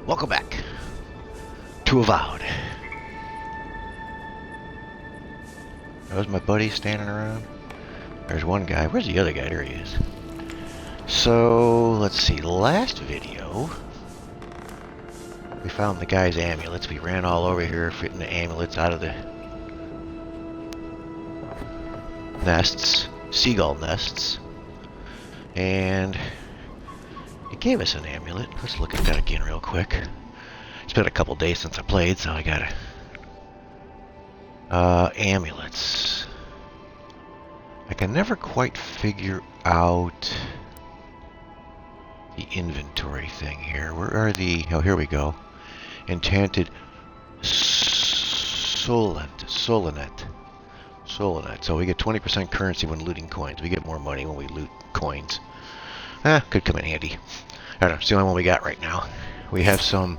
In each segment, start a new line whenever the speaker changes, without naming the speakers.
Welcome back to Avowed. There's my buddy standing around. There's one guy. Where's the other guy? There he is. So, let's see. Last video, we found the guy's amulets. We ran all over here, fitting the amulets out of the nests, seagull nests. And it gave us an amulet. Let's look at that again real quick. It's been a couple days since I played, so I gotta... amulets. I can never quite figure out the inventory thing here. Where are the... Oh, here we go. Enchanted Solonet. So we get 20% currency when looting coins. We get more money when we loot coins. Could come in handy. I don't know, it's the only one we got right now. We have some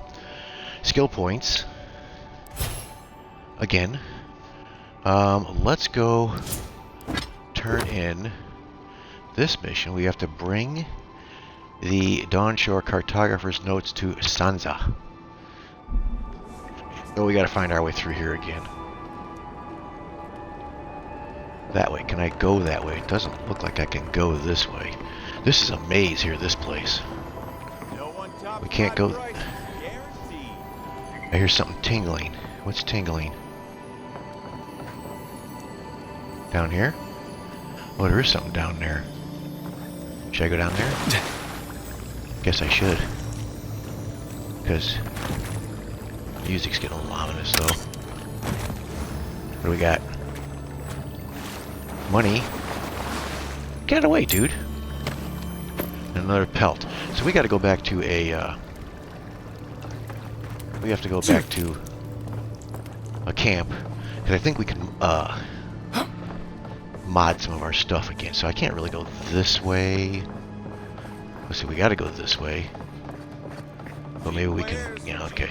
skill points. Again. Let's go turn in this mission. We have to bring the Dawn Shore Cartographer's Notes to Sansa. Oh, we gotta find our way through here again. That way. Can I go that way? It doesn't look like I can go this way. This is a maze here, this place. We can't go... I hear something tingling. What's tingling? Down here? Oh, there is something down there. Should I go down there? Guess I should. Because music's getting a little ominous, though. What do we got? Money. Get away, dude. And another pelt. So we got to go back to a... we have to go back to a camp. Because I think we can mod some of our stuff again. So I can't really go this way. Let's see, we got to go this way. But maybe we can... Yeah, okay.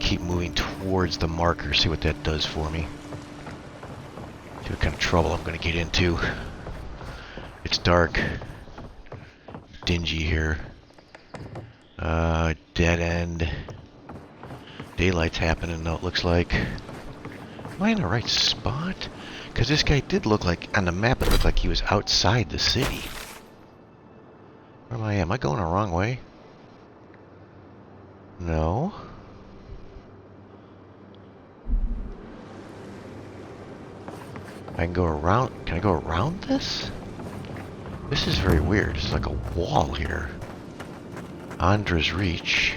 Keep moving towards the marker, see what that does for me. See what kind of trouble I'm going to get into. It's dark. Dingy here. Dead end. Daylight's happening though, it looks like. Am I in the right spot? Because this guy did look like, on the map it looked like he was outside the city. Where am I? Am I going the wrong way? No. I can go around. Can I go around this? This is very weird. It's like a wall here. Andra's Reach.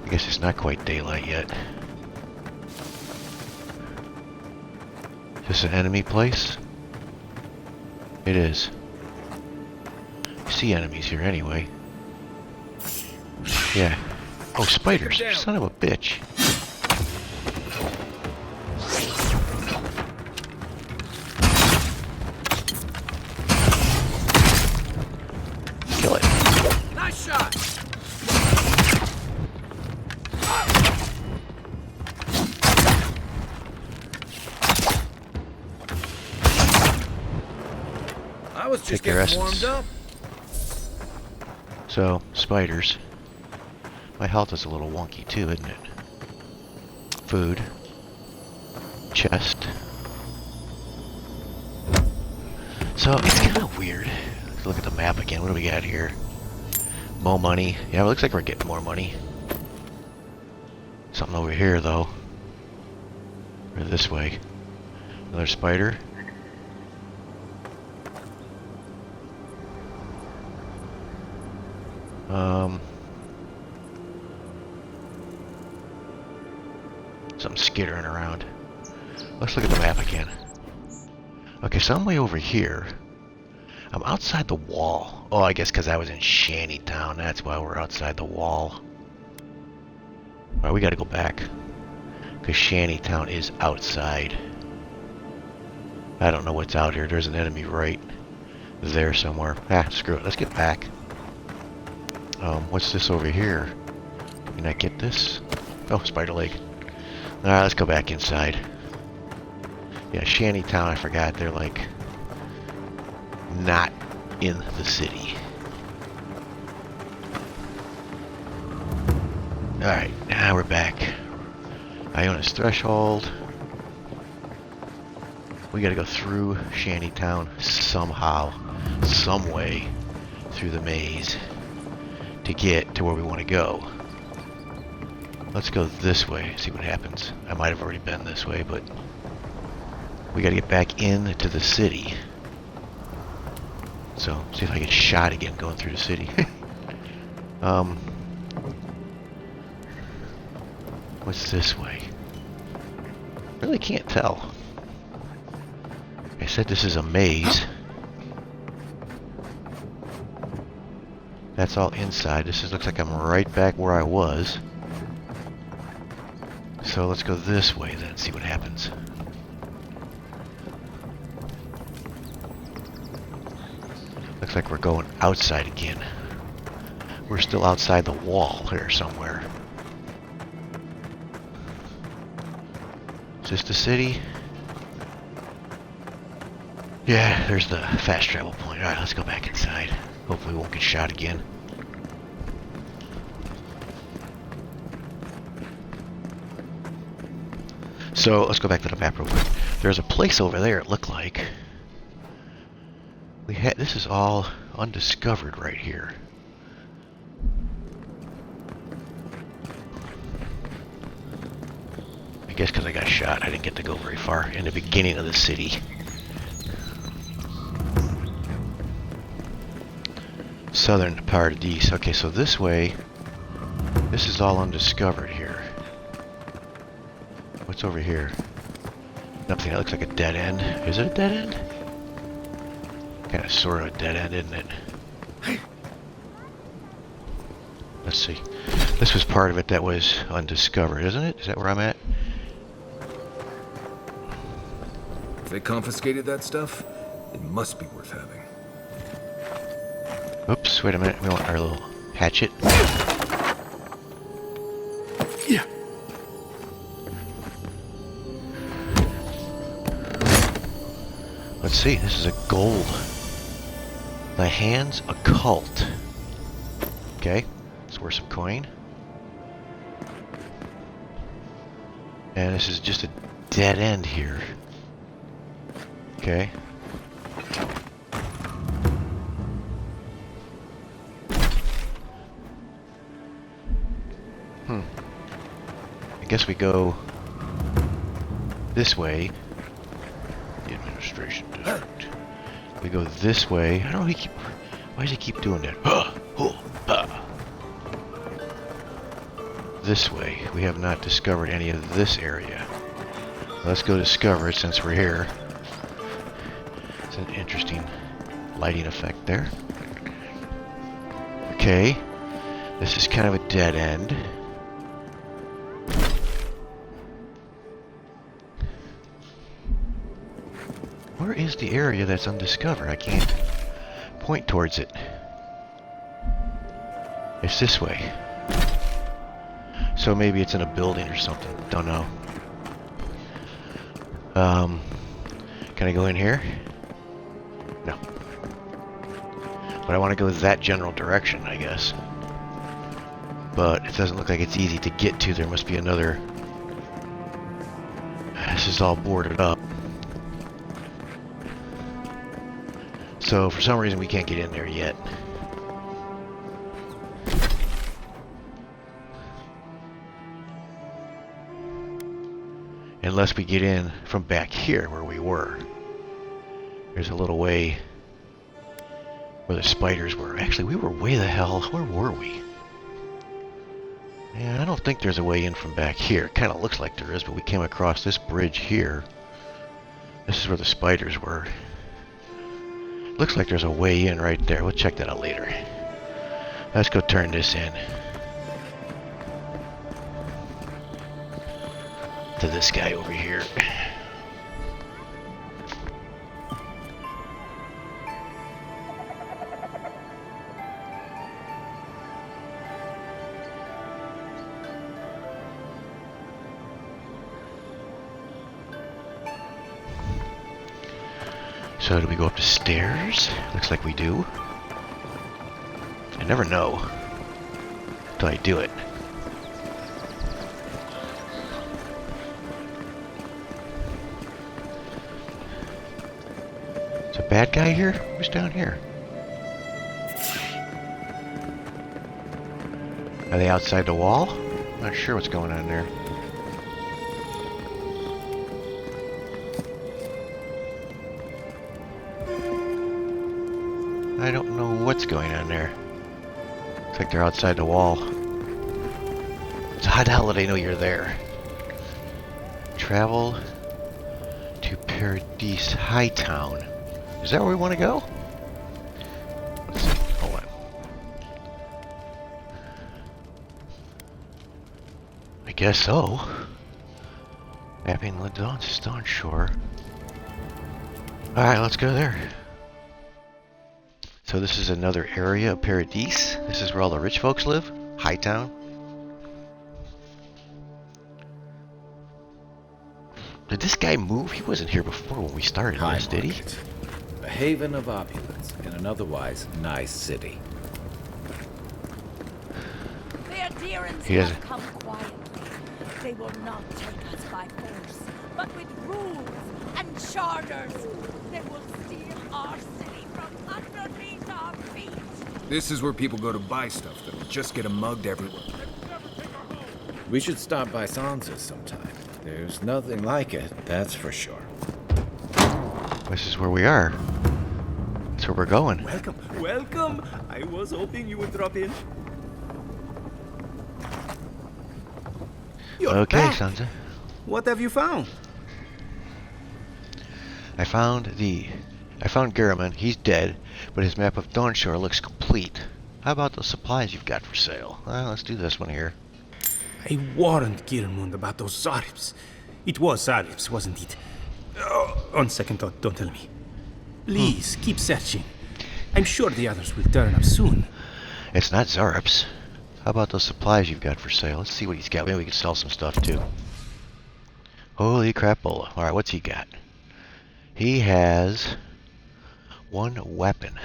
I guess it's not quite daylight yet. Is this an enemy place? It is. I see enemies here anyway. Yeah. Oh, spiders. Son of a bitch. Kill it.
Nice shot. I was just getting warmed up.
So, spiders. My health is a little wonky too, isn't it? Food. Chest. So, it's kind of weird. Let's look at the map again. What do we got here? More money. Yeah, it looks like we're getting more money. Something over here, though. Or this way. Another spider. Something skittering around. Let's look at the map again. Okay, so I'm way over here. I'm outside the wall. Oh, I guess because I was in Shantytown. That's why we're outside the wall. Alright, we gotta go back. Because Shantytown is outside. I don't know what's out here. There's an enemy right there somewhere. Screw it. Let's get back. What's this over here? Can I get this? Oh, spider leg. Alright, let's go back inside. Yeah, Shantytown, I forgot. They're like not in the city. Alright, now we're back. Iona's Threshold. We gotta go through Shantytown somehow, some way, through the maze to get to where we want to go. Let's go this way, see what happens. I might have already been this way, but we gotta get back into the city. So, see if I get shot again going through the city. What's this way? Really can't tell. I said this is a maze. That's all inside. This looks like I'm right back where I was. So let's go this way then, see what happens. Looks like we're going outside again. We're still outside the wall here somewhere. Is this the city? Yeah, there's the fast travel point. Alright, let's go back inside. Hopefully we won't get shot again. So, let's go back to the map real quick. There's a place over there, it looked like. This is all undiscovered right here. I guess because I got shot, I didn't get to go very far in the beginning of the city. Southern part of the east. Okay, so this way, this is all undiscovered here. What's over here? Nothing. That looks like a dead end. Is it a dead end? Kind of sort of a dead end, isn't it? Let's see. This was part of it that was undiscovered, isn't it? Is that where I'm at?
If they confiscated that stuff, it must be worth having.
Oops, wait a minute. We want our little hatchet.
Yeah.
Let's see. This is a gold. The Hands Occult. Okay. It's worth some coin. And this is just a dead end here. Okay. I guess we go this way. The administration district. We go this way. I don't know why does he keep doing that? This way. We have not discovered any of this area. Let's go discover it since we're here. It's an interesting lighting effect there. Okay. This is kind of a dead end. Where is the area that's undiscovered? I can't point towards it. It's this way. So maybe it's in a building or something. Don't know. Can I go in here? No. But I want to go that general direction, I guess. But it doesn't look like it's easy to get to. There must be another... This is all boarded up. So for some reason we can't get in there yet. Unless we get in from back here where we were. There's a little way where the spiders were. Actually, we were way the hell... Where were we? Yeah, I don't think there's a way in from back here. Kind of looks like there is, but we came across this bridge here. This is where the spiders were. Looks like there's a way in right there. We'll check that out later. Let's go turn this in. To this guy over here. So do we go up the stairs? Looks like we do. I never know until I do it. Is a bad guy here? Who's down here? Are they outside the wall? I'm not sure what's going on there. I don't know what's going on there. Looks like they're outside the wall. So how the hell do they know you're there? Travel to Paradise Hightown. Is that where we want to go? Let's see. Hold on. I guess so. Mapping the Stone Shore. Alright, let's go there. So this is another area of Paradise. This is where all the rich folks live. Hightown. Did this guy move? He wasn't here before when we started this, did he?
A haven of opulence in an otherwise nice city.
The adherents
He doesn't.
have come quietly. They will not take us by force, but with rules and charters. They will steal our city from underneath our feet.
This is where people go to buy stuff that'll just get 'em mugged everywhere.
We should stop by Sansa's sometime. There's nothing like it, that's for sure.
This is where we are. That's where we're going.
Welcome, welcome. I was hoping you would drop in. You're
Okay,
back.
Sansa.
What have you found?
I found Garriman. He's dead, but his map of Dawnshore looks complete. How about the supplies you've got for sale? Well, let's do this one here.
I warned Gilmund about those Zaribs. It was Zaribs, wasn't it? Oh, on second thought, don't tell me. Please, keep searching. I'm sure the others will turn up soon.
It's not Zarps. How about those supplies you've got for sale? Let's see what he's got. Maybe we can sell some stuff too. Holy crapola. Alright, what's he got? He has one weapon.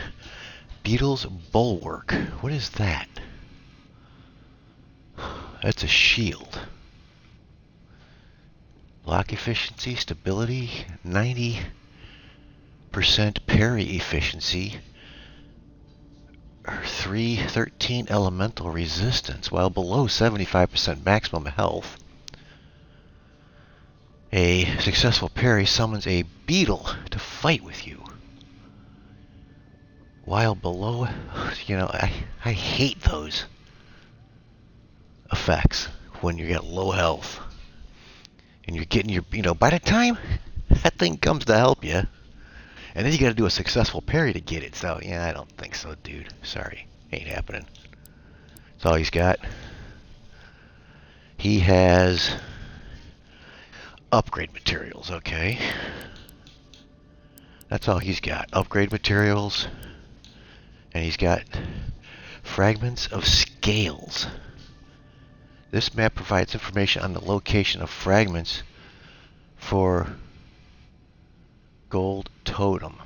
Beetle's Bulwark. What is that? That's a shield. Block efficiency, stability, 90% parry efficiency, 13 elemental resistance, while below 75% maximum health. A successful parry summons a beetle to fight with you. While below, I hate those effects when you get low health. And you're getting your, by the time that thing comes to help you, and then you gotta do a successful parry to get it. So, yeah, I don't think so, dude. Sorry. Ain't happening. That's all he's got. He has upgrade materials, okay. That's all he's got. Upgrade materials. And he's got fragments of scales. This map provides information on the location of fragments for Gold Totem.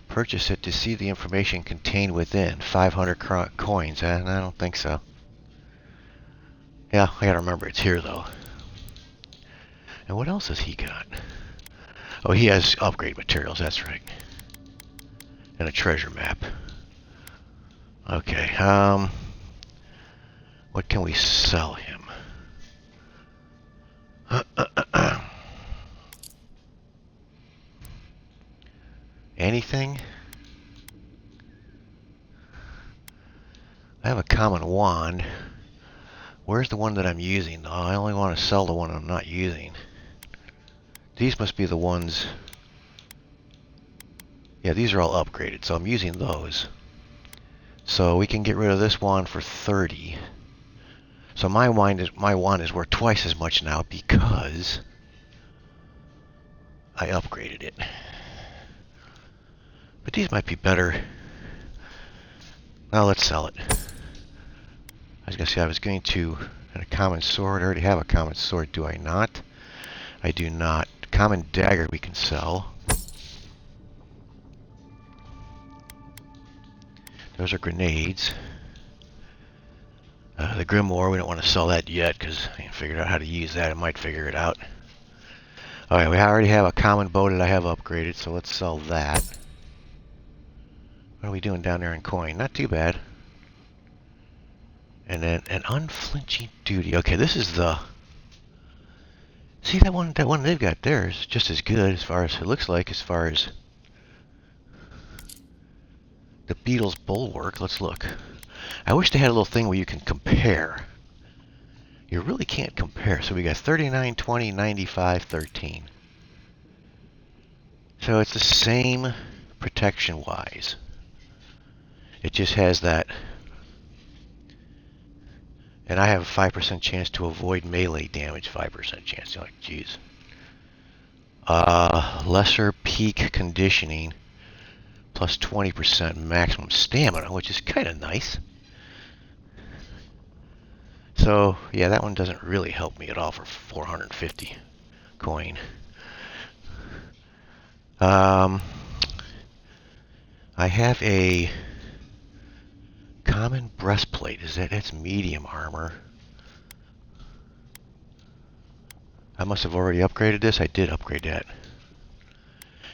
Purchase it to see the information contained within. 500 coins. I don't think so. Yeah, I gotta remember it's here though. And what else has he got? Oh, he has upgrade materials, that's right. And a treasure map. Okay, what can we sell him? Anything? I have a common wand. Where's the one that I'm using though? I only want to sell the one I'm not using. These must be the ones. Yeah, these are all upgraded, so I'm using those. So we can get rid of this wand for 30. So my wand is worth twice as much now because I upgraded it. But these might be better. Now let's sell it. I was going to say I was going to, and a common sword. I already have a common sword, do I not? I do not. Common dagger we can sell. Those are grenades. The Grimoire, we don't want to sell that yet because I haven't figured out how to use that. I might figure it out. Alright, we already have a common bow that I have upgraded, so let's sell that. What are we doing down there in coin? Not too bad. And then an unflinching duty. Okay, this is the... See, that one they've got there is just as good as far as it looks like, as far as the Beetle's bulwark. Let's look. I wish they had a little thing where you can compare. You really can't compare. So we got 39, 20, 95, 13. So it's the same protection-wise. It just has that. And I have a 5% chance to avoid melee damage. 5% chance. You're like, geez. Lesser peak conditioning. Plus 20% maximum stamina, which is kind of nice. So, yeah, that one doesn't really help me at all for 450 coin. I have a common breastplate. It's medium armor. I must have already upgraded this. I did upgrade that.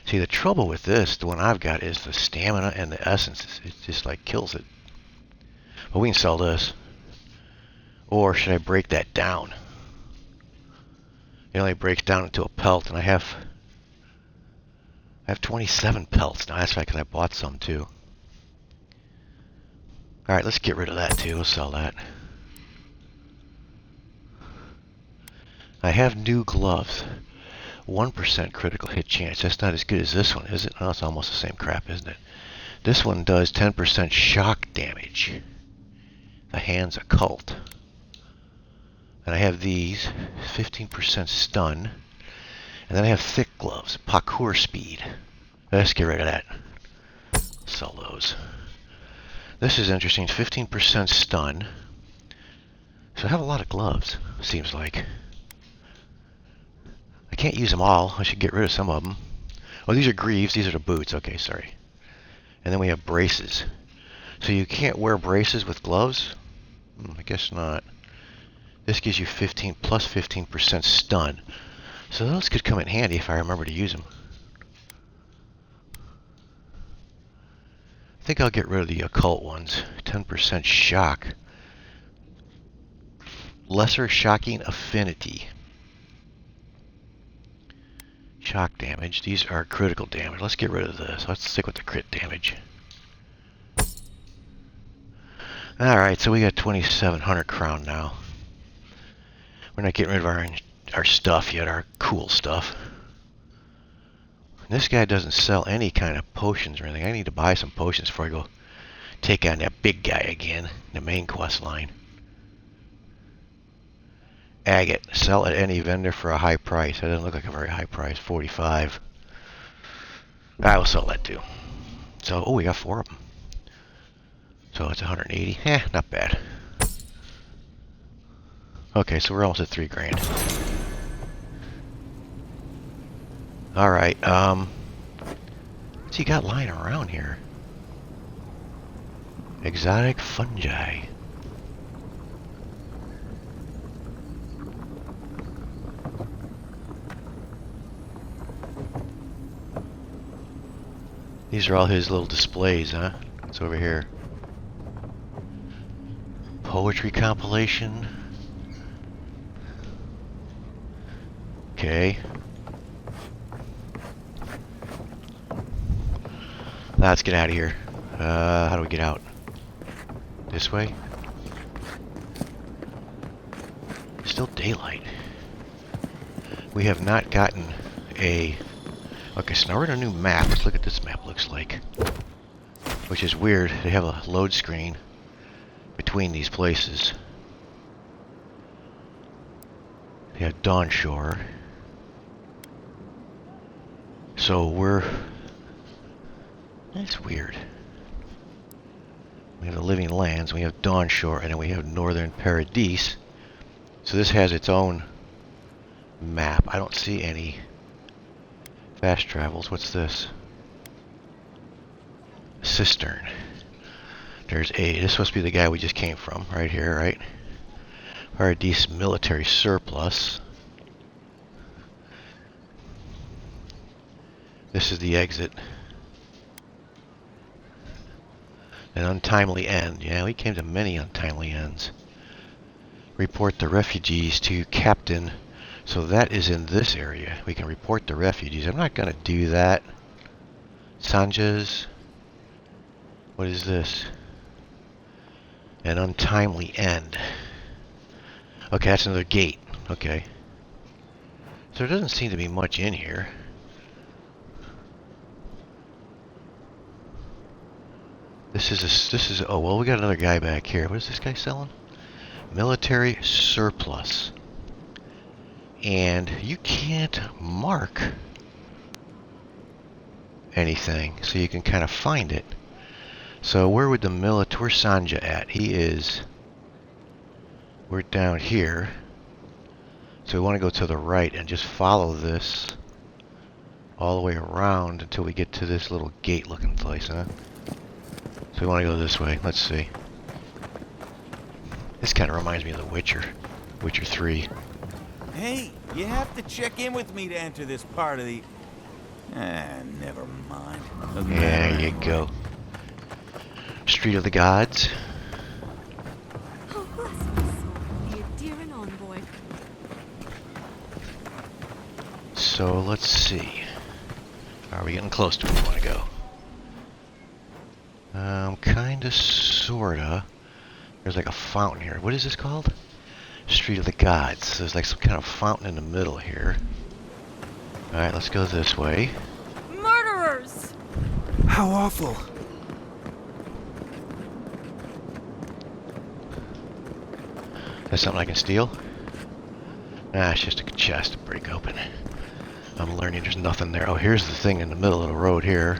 See, the trouble with this, the one I've got, is the stamina and the essence. It just like kills it. But we can sell this. Or should I break that down? It only breaks down into a pelt, and I have 27 pelts. Now that's right, because I bought some too. Alright, let's get rid of that too. We'll sell that. I have new gloves. 1% critical hit chance. That's not as good as this one, is it? No, it's almost the same crap, isn't it? This one does 10% shock damage. The hand's occult. And I have these, 15% stun. And then I have thick gloves, parkour speed. Let's get rid of that. Sell those. This is interesting, 15% stun. So I have a lot of gloves, seems like. I can't use them all. I should get rid of some of them. Oh, these are greaves. These are the boots. Okay, sorry. And then we have braces. So you can't wear braces with gloves? I guess not. This gives you 15 plus 15% stun. So those could come in handy if I remember to use them. I think I'll get rid of the occult ones. 10% shock. Lesser shocking affinity. Shock damage. These are critical damage. Let's get rid of this. Let's stick with the crit damage. Alright, so we got 2,700 crown now. We're not getting rid of our stuff yet, our cool stuff. This guy doesn't sell any kind of potions or anything. I need to buy some potions before I go take on that big guy again, the main quest line. Agate. Sell at any vendor for a high price. That doesn't look like a very high price. 45. I will sell that too. So, oh, we got 4 of them. So it's 180. Not bad. Okay, so we're almost at 3 grand. Alright, what's he got lying around here? Exotic fungi. These are all his little displays, huh? What's over here? Poetry compilation. Okay. Let's get out of here. How do we get out? This way? Still daylight. We have not gotten a... Okay, so now we're in a new map. Let's look at this map looks like. Which is weird. They have a load screen between these places. They have Dawn Shore. So we're... That's weird. We have the Living Lands, we have Dawn Shore, and then we have Northern Paradise. So this has its own map. I don't see any fast travels. What's this? Cistern. There's a... This must be the guy we just came from, right here, right? Paradise military surplus. This is the exit. An untimely end. Yeah, we came to many untimely ends. Report the refugees to Captain. So that is in this area. We can report the refugees. I'm not going to do that. Sanja's. What is this? An untimely end. Okay, that's another gate. Okay. So there doesn't seem to be much in here. This is oh well, we got another guy back here. What is this guy selling? Military surplus. And you can't mark anything, so you can kind of find it. So where's Sanja at? He is, we're down here. So we want to go to the right and just follow this all the way around until we get to this little gate looking place, huh? So we want to go this way. Let's see. This kind of reminds me of The Witcher. Witcher 3.
Hey, you have to check in with me to enter this part of the... never mind. Doesn't matter.
There you go. Street of the Gods.
Oh, bless my soul. You're dear and envoy.
So let's see. Are we getting close to where we want to go? Kinda, sorta. There's like a fountain here. What is this called? Street of the Gods. There's like some kind of fountain in the middle here. Alright, let's go this way.
Murderers!
How awful.
That's something I can steal? Ah, it's just a chest to break open. I'm learning there's nothing there. Oh, here's the thing in the middle of the road here.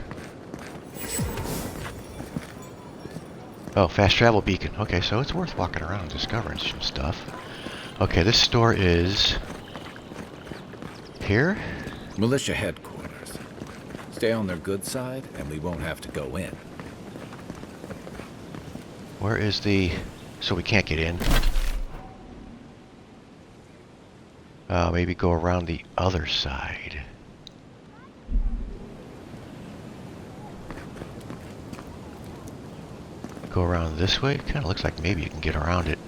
Oh, fast travel beacon. Okay, so it's worth walking around and discovering some stuff. Okay, this store is... here?
Militia headquarters. Stay on their good side, and we won't have to go in.
Where is the... so we can't get in. Maybe go around the other side. Go around this way? Kind of looks like maybe you can get around it.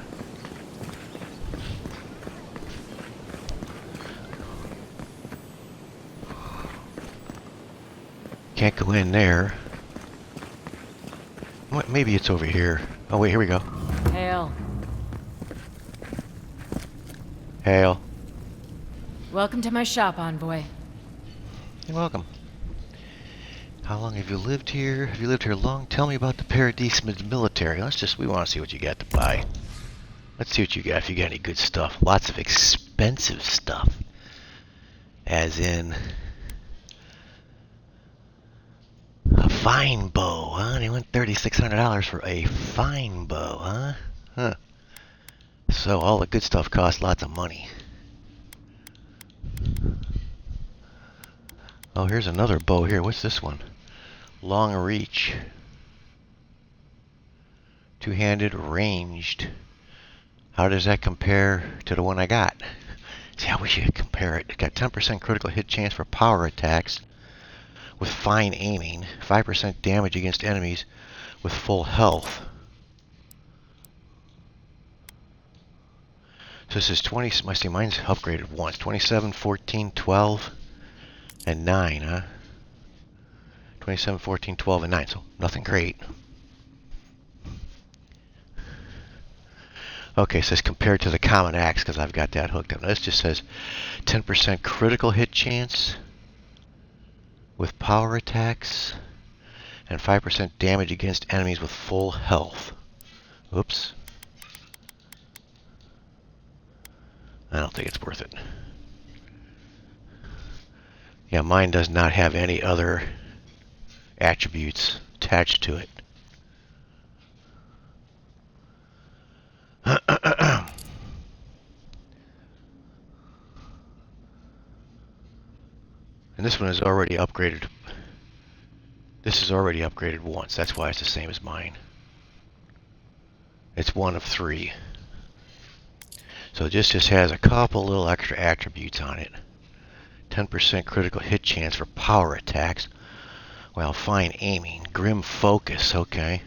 Can't go in there. Maybe it's over here. Oh wait, here we go.
Hail.
Hail.
Welcome to my shop, envoy.
You're welcome. How long have you lived here? Have you lived here long? Tell me about the Paradise military. We want to see what you got to buy. Let's see what you got, if you got any good stuff. Lots of expensive stuff. As in... a fine bow, huh? They went $3,600 for a fine bow, huh? Huh. So all the good stuff costs lots of money. Oh, here's another bow here. What's this one? Long reach. Two-handed, ranged. How does that compare to the one I got? See, I wish you could compare it. It got 10% critical hit chance for power attacks with fine aiming. 5% damage against enemies with full health. So this is 20, I see mine's upgraded once. 27, 14, 12, and 9, huh? 27, 14, 12, and 9, so nothing great. Okay, so it's compared to the common axe, because I've got that hooked up. Now this just says 10% critical hit chance with power attacks, and 5% damage against enemies with full health. Oops. I don't think it's worth it. Yeah, mine does not have any other attributes attached to it. And this one is already upgraded. This is already upgraded once. That's why it's the same as mine. It's one of 3. So this just has a couple little extra attributes on it 10% critical hit chance for power attacks, while fine aiming. Grim focus, okay.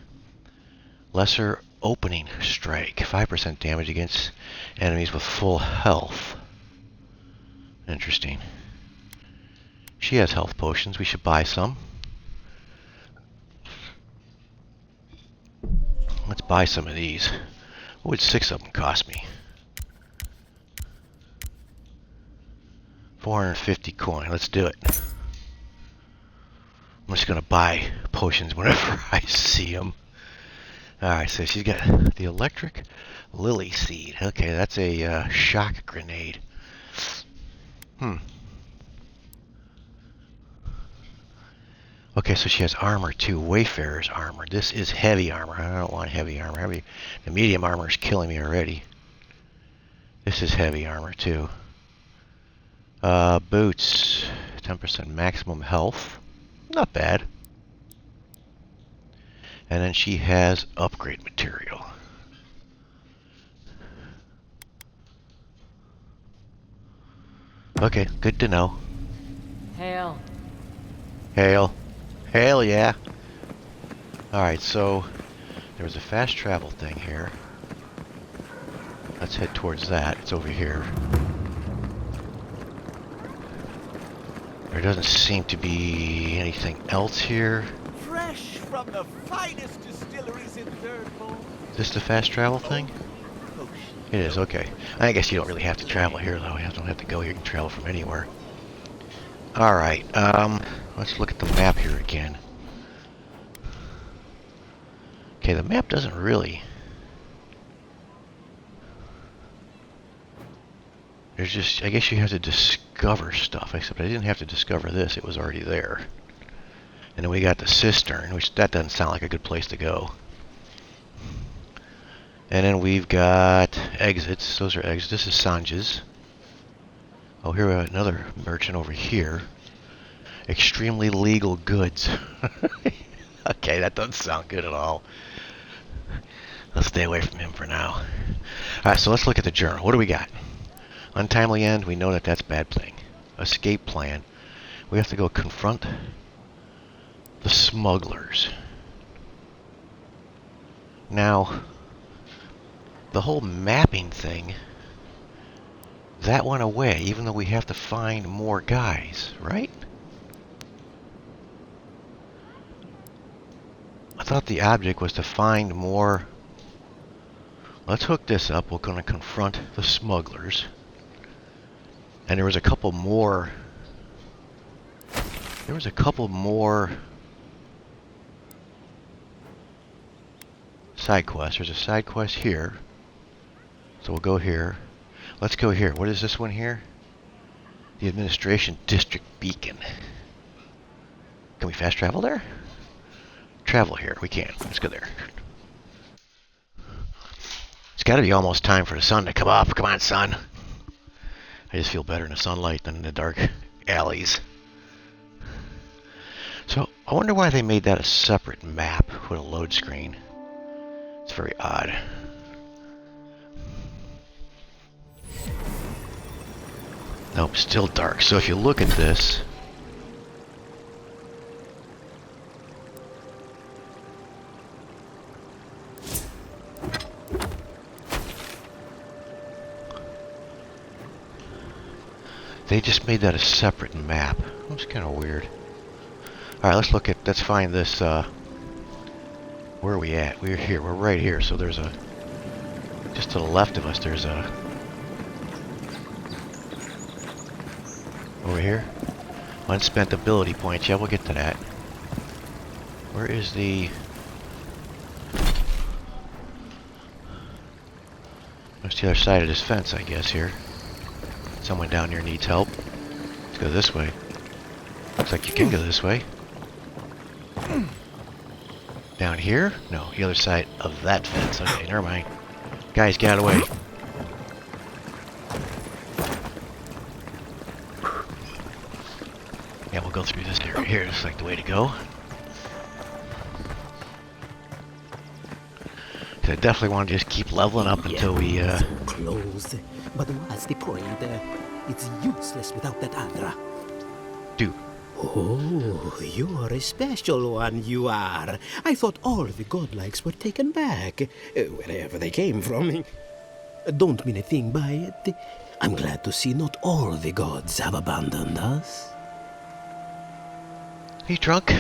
Lesser opening strike, 5% damage against enemies with full health. Interesting. She has health potions. We should buy some. Let's buy some of these. What would 6 of them cost me? 450 coin. Let's do it. I'm just going to buy potions whenever I see them. Alright, so she's got the electric lily seed. Okay, that's a shock grenade. Okay, so she has armor too. Wayfarer's armor. This is heavy armor. I don't want heavy armor. The medium armor is killing me already. This is heavy armor too. Boots. 10% maximum health. Not bad. And then she has upgrade material. Okay, good to know.
Hail.
Hail. Hail, yeah. Alright, so there was a fast travel thing here. Let's head towards that. It's over here. There doesn't seem to be anything else here.
Fresh from the finest distilleries in Third Pole.
Is this the fast travel thing? It is, okay. I guess you don't really have to travel here, though. You don't have to go here. You can travel from anywhere. Alright, let's look at the map here again. Okay, the map doesn't really... There's just... I guess you have to discover stuff, except I didn't have to discover this. It was already there. And then we got the cistern, which that doesn't sound like a good place to go. And then we've got exits. Those are exits. This is Sanja's. Oh, here we have another merchant over here. Extremely legal goods. Okay, that doesn't sound good at all. Let's stay away from him for now. Alright, so let's look at the journal. What do we got? Untimely end. We know that that's a bad thing. Escape plan. We have to go confront the smugglers. Now, the whole mapping thing, that went away, even though we have to find more guys, right? I thought the object was to find more. Let's hook this up. We're going to confront the smugglers. And there was a couple more. There was a couple more side quests. There's a side quest here. So we'll go here. Let's go here. What is this one here? The Administration District Beacon. Can we fast travel there? Travel here. We can. Let's go there. It's got to be almost time for the sun to come up. Come on, sun. I just feel better in the sunlight than in the dark alleys. So, I wonder why they made that a separate map with a load screen. It's very odd. Nope, still dark. So if you look at this, they just made that a separate map. That's kind of weird. Alright, let's find this, where are we at? We're here, we're right here, so there's a, just to the left of us, there's a, over here, unspent ability points. Yeah, we'll get to that. Where is the... That's the other side of this fence, I guess, here. Someone down here needs help. Let's go this way. Looks like you can go this way. Down here? No, the other side of that fence. Okay, never mind. Guys, get out of the way. Yeah, we'll go through this area here. Looks like the way to go. So I definitely want to just keep leveling up until we,
So close. But what's the point? It's useless without that Adra.
Dude.
Oh, you're a special one, you are. I thought all the godlikes were taken back, wherever they came from. Don't mean a thing by it. I'm glad to see not all the gods have abandoned us.
Are you drunk?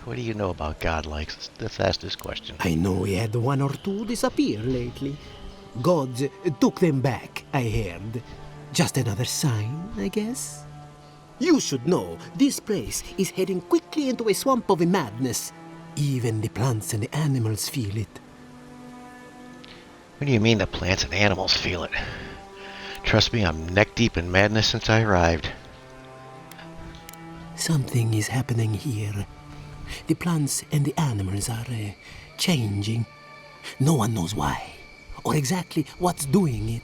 What do you know about godlikes? Let's ask this question.
I know we had one or two disappear lately. Gods took them back, I heard. Just another sign, I guess. You should know, this place is heading quickly into a swamp of madness. Even the plants and the animals feel it.
What do you mean the plants and animals feel it? Trust me, I'm neck deep in madness since I arrived.
Something is happening here. The plants and the animals are changing. No one knows why, or exactly what's doing it.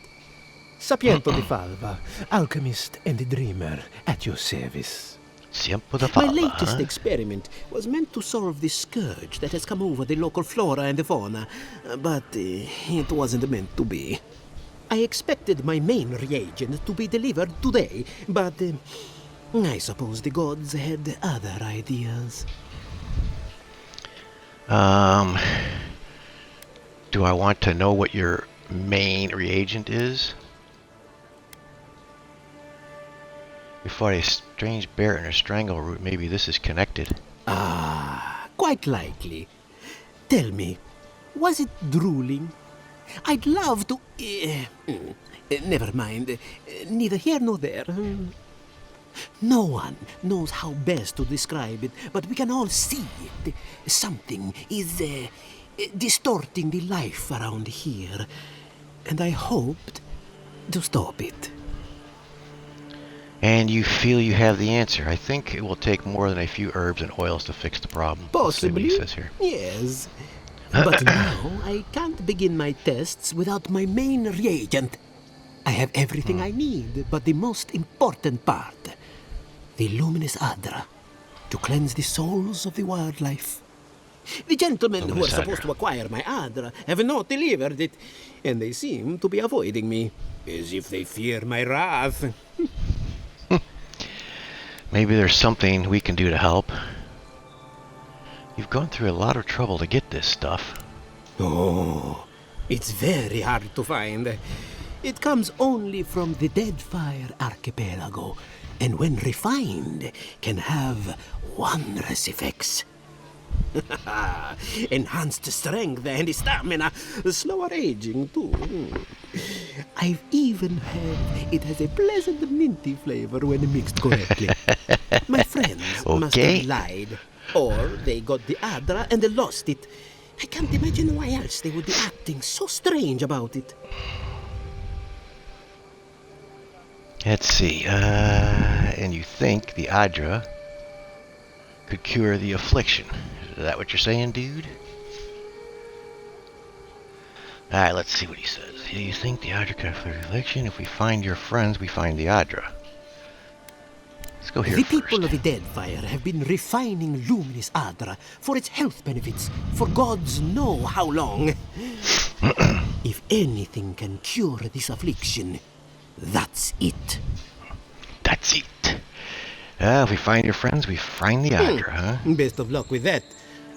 Sapiento di Falva, alchemist and dreamer, at your service.
Siempre the
My
Falva,
latest
huh?
experiment was meant to solve the scourge that has come over the local flora and the fauna, but it wasn't meant to be. I expected my main reagent to be delivered today, but I suppose the gods had other ideas.
Do I want to know what your main reagent is? We fought a strange bear in a strangle root. Maybe this is connected.
Ah, quite likely. Tell me, was it drooling? I'd love to... never mind. Neither here nor there. No one knows how best to describe it, but we can all see it. Something is distorting the life around here, and I hoped to stop it.
And you feel you have the answer. I think it will take more than a few herbs and oils to fix the problem. Let's see what
Possibly,
he says here.
yes. But now I can't begin my tests without my main reagent. I have everything I need, but the most important part, the luminous adra, to cleanse the souls of the wildlife. The gentlemen who are
Luminous
supposed
adra.
to acquire my adra have not delivered it, and they seem to be avoiding me, as if they fear my wrath.
Maybe there's something we can do to help. You've gone through a lot of trouble to get this stuff.
Oh, it's very hard to find. It comes only from the Deadfire Archipelago, and when refined, can have wondrous effects. Enhanced strength and stamina, slower aging too. I've even heard it has a pleasant minty flavor when mixed correctly. My friends must
Okay.
have lied, or they got the adra and they lost it. I can't imagine why else they would be acting so strange about it.
Let's see. And you think the Adra could cure the affliction. Is that what you're saying, dude? Alright, let's see what he says. You think the Adra could cure the affliction? If we find your friends, we find the Adra. Let's go here
The
first.
people of the Deadfire have been refining luminous adra for its health benefits for gods know how long. If anything can cure this affliction, that's it.
That's it. If we find your friends, we find the Adra, huh?
Best of luck with that.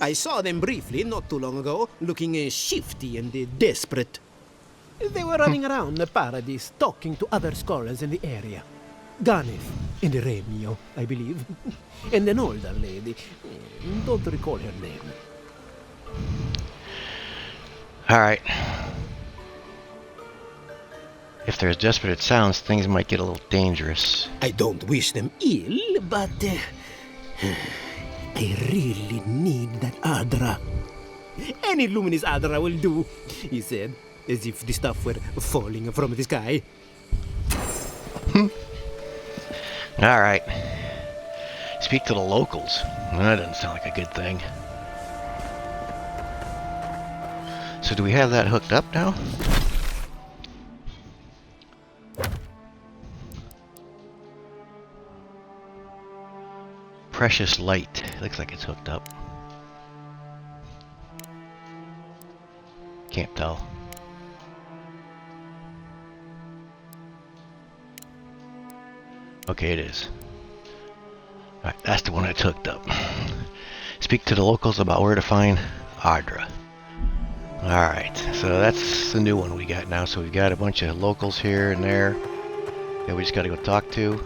I saw them briefly not too long ago, looking shifty and desperate. They were running around the paradise, talking to other scholars in the area. Ganeth and Remio, I believe. And an older lady. Don't recall her name.
Alright. If there's desperate sounds, things might get a little dangerous.
I don't wish them ill, but I really need that Adra. Any luminous Adra will do, he said, as if the stuff were falling from the sky.
Alright. Speak to the locals. That doesn't sound like a good thing. So do we have that hooked up now? Precious light. Looks like it's hooked up. Can't tell. Okay, it is. Alright, that's the one that's hooked up. Speak to the locals about where to find Audra. Alright, so that's the new one we got now. So we've got a bunch of locals here and there that we just gotta go talk to.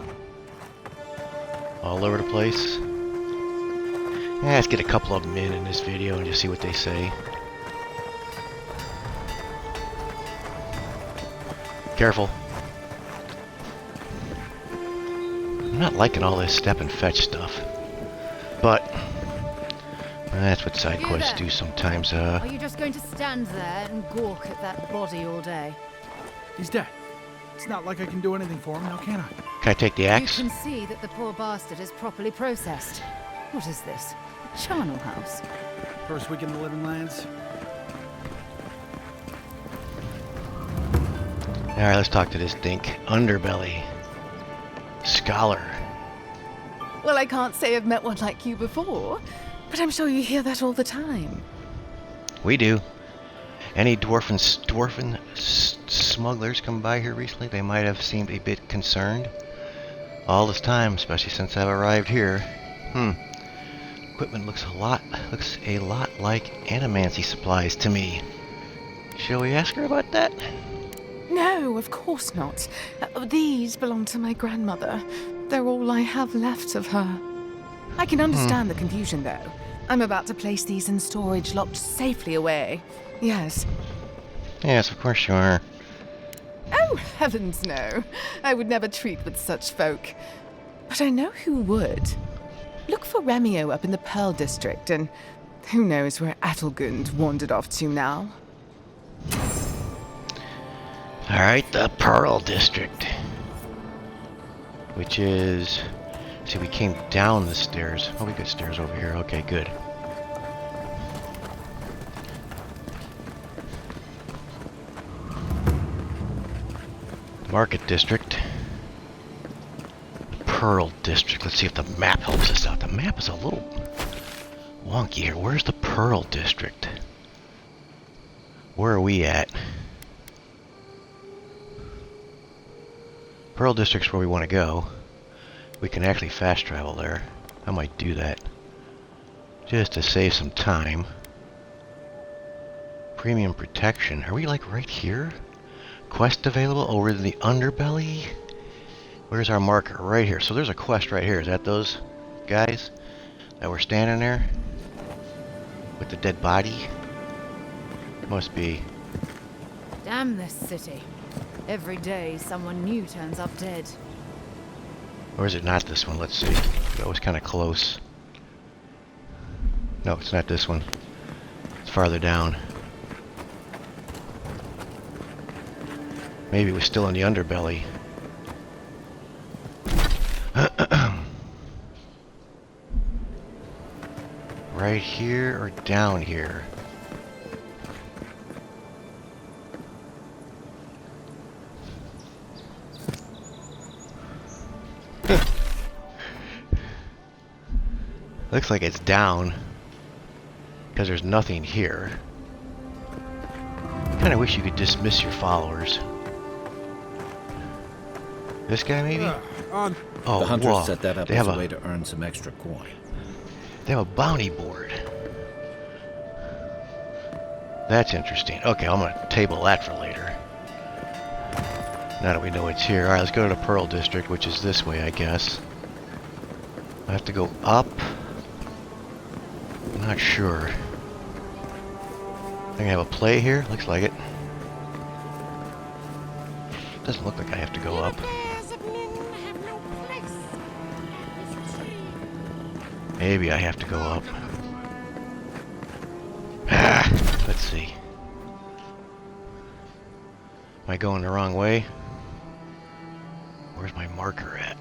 All over the place. Yeah, let's get a couple of them in this video and just see what they say. Careful. I'm not liking all this step and fetch stuff. But that's what side quests do sometimes.
Are you just going to stand there and gawk at that body all day?
He's dead. It's not like I can do anything for him now, can I?
Can I take the axe?
You can see that the poor bastard is properly processed. What is this? A charnel house?
First week in the Living Lands.
Alright, let's talk to this dink. Underbelly. Scholar.
Well, I can't say I've met one like you before, but I'm sure you hear that all the time.
We do. Any dwarven smugglers come by here recently? They might have seemed a bit concerned. All this time, especially since I've arrived here. Equipment looks a lot like animancy supplies to me. Shall we ask her about that?
No, of course not. These belong to my grandmother. They're all I have left of her. I can understand the confusion, though. I'm about to place these in storage, locked safely away. Yes.
Yes, of course you are.
Oh, heavens no. I would never treat with such folk. But I know who would. Look for Remio up in the Pearl District, and who knows where Adelgund wandered off to now.
Alright, the Pearl District. Which is... See, we came down the stairs. Oh, we got stairs over here. Okay, good. Market District. Pearl District. Let's see if the map helps us out. The map is a little wonky here. Where's the Pearl District? Where are we at? Pearl District's where we want to go. We can actually fast travel there. I might do that. Just to save some time. Premium protection. Are we like right here? Quest available over the underbelly? Where's our marker? Right here. So there's a quest right here. Is that those guys that were standing there? With the dead body? Must be.
Damn this city. Every day someone new turns up dead.
Or is it not this one? Let's see. That was kind of close. No, it's not this one. It's farther down. Maybe it was still in the underbelly. Right here or down here? Looks like it's down because there's nothing here. Kind of wish you could dismiss your followers. This guy maybe? Oh,
the hunters
whoa.
set that up
They
as
have
a way to earn some extra coin.
They have a bounty board. That's interesting. Okay, I'm gonna table that for later. Now that we know it's here. Alright, let's go to the Pearl District, which is this way, I guess. I have to go up. I'm not sure. I think I have a play here. Looks like it. Doesn't look like I have to go up. Maybe I have to go up. Let's see. Am I going the wrong way? Where's my marker at?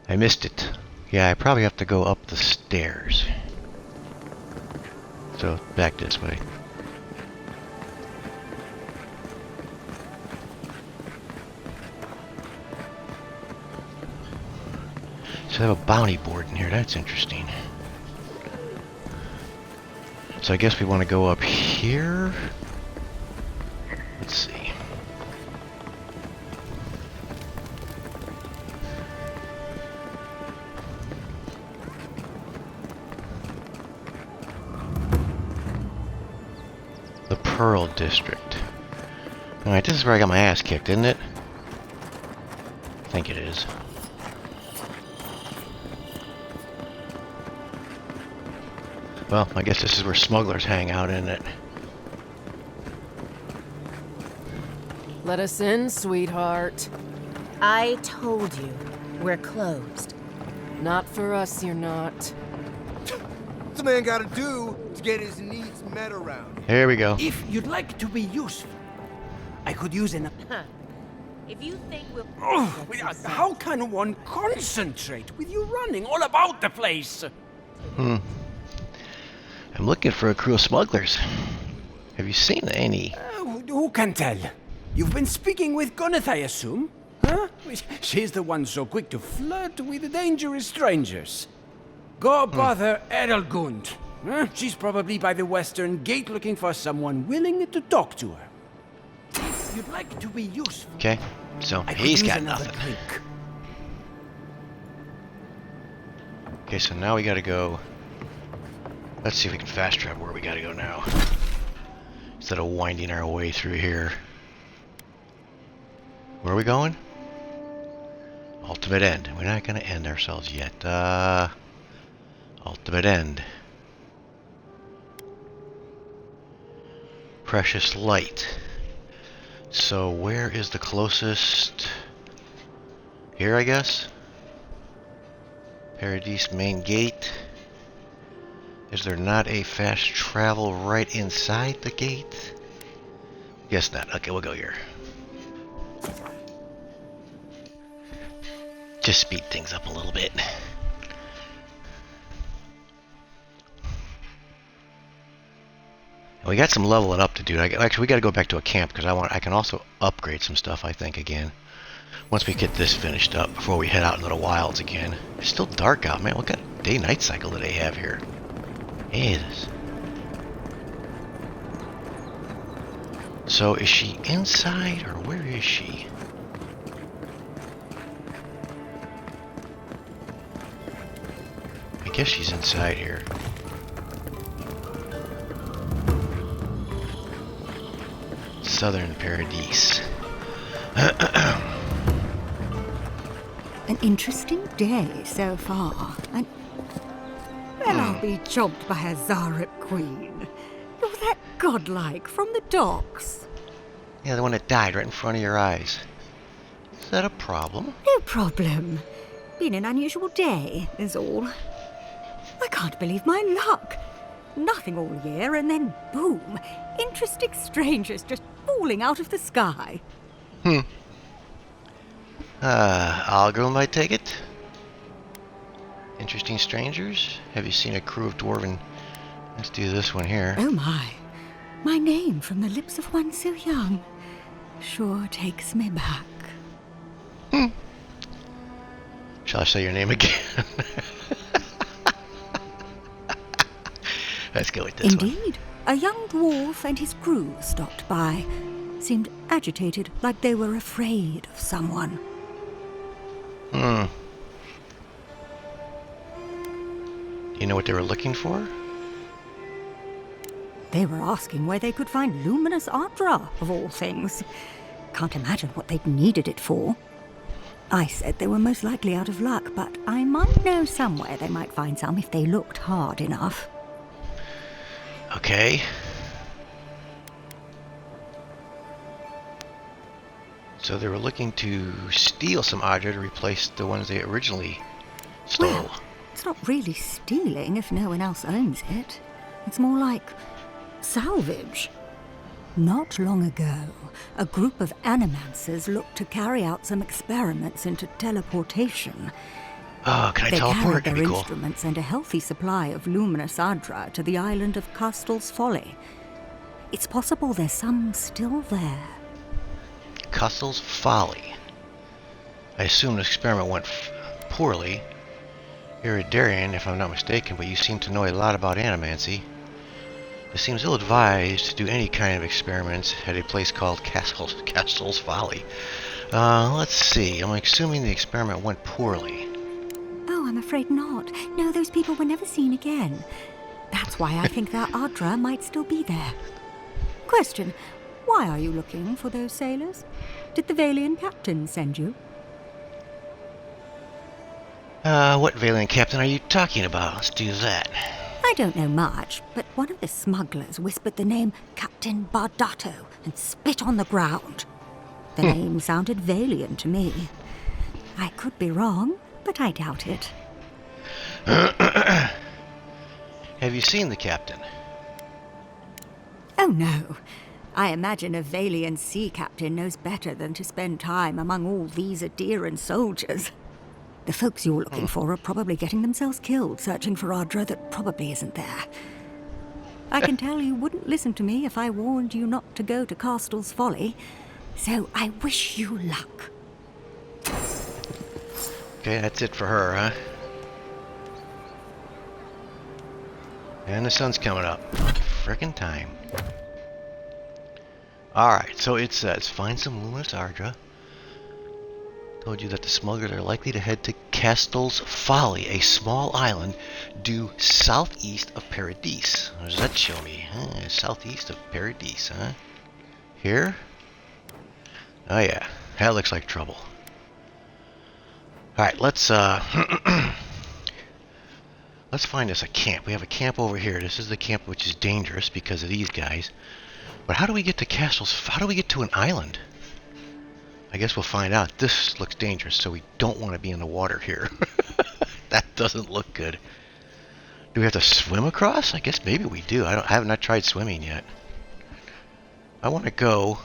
I missed it. Yeah, I probably have to go up the stairs. So, back this way. So I have a bounty board in here. That's interesting. So I guess we want to go up here. Let's see. The Pearl District. Alright, this is where I got my ass kicked, isn't it? I think it is. Well, I guess this is where smugglers hang out, isn't it?
Let us in, sweetheart.
I told you, we're closed.
Not for us, you're not.
What's a man gotta do to get his needs met around?
Here we go.
If you'd like to be useful, I could use an...
If you think we'll...
Oh, how can one concentrate with you running all about the place?
I'm looking for a crew of smugglers. Have you seen any?
Who can tell? You've been speaking with Goneth, I assume? Huh? She's the one so quick to flirt with dangerous strangers. Go bother Edelgund. Huh? She's probably by the western gate looking for someone willing to talk to her. If you'd like to be useful...
Okay, so
I could
he's
use
got
another
nothing.
drink.
Okay, so now we gotta go... Let's see if we can fast travel where we gotta go now. Instead of winding our way through here. Where are we going? Ultimate End. We're not gonna end ourselves yet. Ultimate End. Precious Light. So where is the closest? Here, I guess? Paradise main gate. Is there not a fast travel right inside the gate? Guess not. Okay, we'll go here. Just speed things up a little bit. And we got some leveling up to do. Actually, we got to go back to a camp because I can also upgrade some stuff, I think, again. Once we get this finished up before we head out into the wilds again. It's still dark out, man. What kind of day-night cycle do they have here? It is. So is she inside or where is she? I guess she's inside here. Southern Paradise.
An interesting day so far. And well, I'll be chopped by a Zarep queen. You're that godlike from the docks.
Yeah, the one that died right in front of your eyes. Is that a problem?
No problem. Been an unusual day, is all. I can't believe my luck. Nothing all year, and then boom, interesting strangers just falling out of the sky.
Algrim, I take it? Interesting strangers? Have you seen a crew of dwarven... Let's do this one here.
Oh my. My name from the lips of one so young sure takes me back.
Shall I say your name again? Let's go with this one.
Indeed. A young dwarf and his crew stopped by. Seemed agitated, like they were afraid of someone.
You know what they were looking for?
They were asking where they could find luminous Adra, of all things. Can't imagine what they'd needed it for. I said they were most likely out of luck, but I might know somewhere they might find some if they looked hard enough.
Okay. So they were looking to steal some Adra to replace the ones they originally stole.
Well, it's not really stealing if no one else owns it. It's more like salvage. Not long ago, a group of animancers looked to carry out some experiments into teleportation.
Oh, can I
They
teleport?
carried
That'd
their
be cool.
instruments and a healthy supply of luminous Adra to the island of Castel's Folly. It's possible there's some still there.
Castle's Folly. I assume the experiment went poorly. You're a Darien, if I'm not mistaken, but you seem to know a lot about animancy. It seems ill-advised to do any kind of experiments at a place called Castle's Folly. Let's see. I'm assuming the experiment went poorly.
Oh, I'm afraid not. No, those people were never seen again. That's why I think that Audra might still be there. Question, why are you looking for those sailors? Did the Valiant captain send you?
What Valiant captain are you talking about? Let's do that.
I don't know much, but one of the smugglers whispered the name Captain Bardato and spit on the ground. The name sounded Valiant to me. I could be wrong, but I doubt it.
Have you seen the captain?
Oh, no. I imagine a Valiant sea captain knows better than to spend time among all these Adiran soldiers. The folks you're looking for are probably getting themselves killed searching for Audra that probably isn't there. I can tell you wouldn't listen to me if I warned you not to go to Castle's Folly, so I wish you luck.
Okay, that's it for her, huh? And the sun's coming up. Frickin' time. Alright, so it says, find some luminous Ardra. Told you that the smugglers are likely to head to Castle's Folly, a small island due southeast of Paradise. What does that show me? Southeast of Paradise, huh? Here? Oh yeah, that looks like trouble. Alright, let's let's find us a camp. We have a camp over here. This is the camp which is dangerous because of these guys. But how do we get to how do we get to an island? I guess we'll find out. This looks dangerous, so we don't want to be in the water here. That doesn't look good. Do we have to swim across? I guess maybe we do. I have not tried swimming yet. I want to go.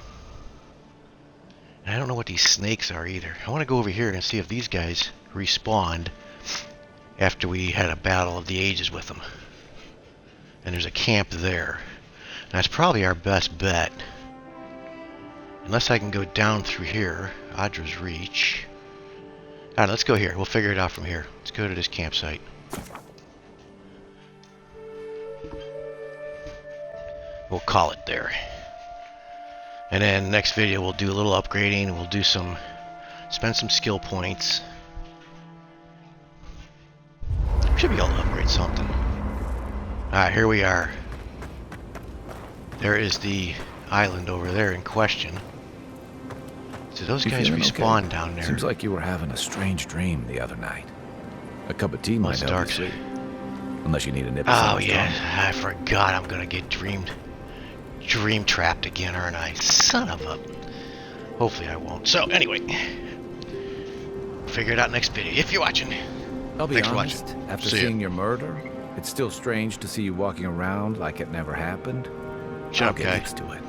And I don't know what these snakes are either. I want to go over here and see if these guys respawned after we had a battle of the ages with them. And there's a camp there. And that's probably our best bet. Unless I can go down through here. Audra's Reach. Alright, let's go here. We'll figure it out from here. Let's go to this campsite. We'll call it there. And then next video we'll do a little upgrading. We'll do some... spend some skill points. Should be able to upgrade something. Alright, here we are. There is the island over there in question. So those guys respawn down there.
Seems like you were having a strange dream the other night. A cup of tea might help you sleep. Unless you need a nip of
Oh yeah, I forgot I'm gonna get dream trapped again, aren't I? Son of a... Hopefully I won't. So anyway, figure it out next video. If you're watching,
I'll be
thanks
honest,
for watching.
after seeing your murder, it's still strange to see you walking around like it never happened.
Shut
I'll
up,
get
guy.
used to it.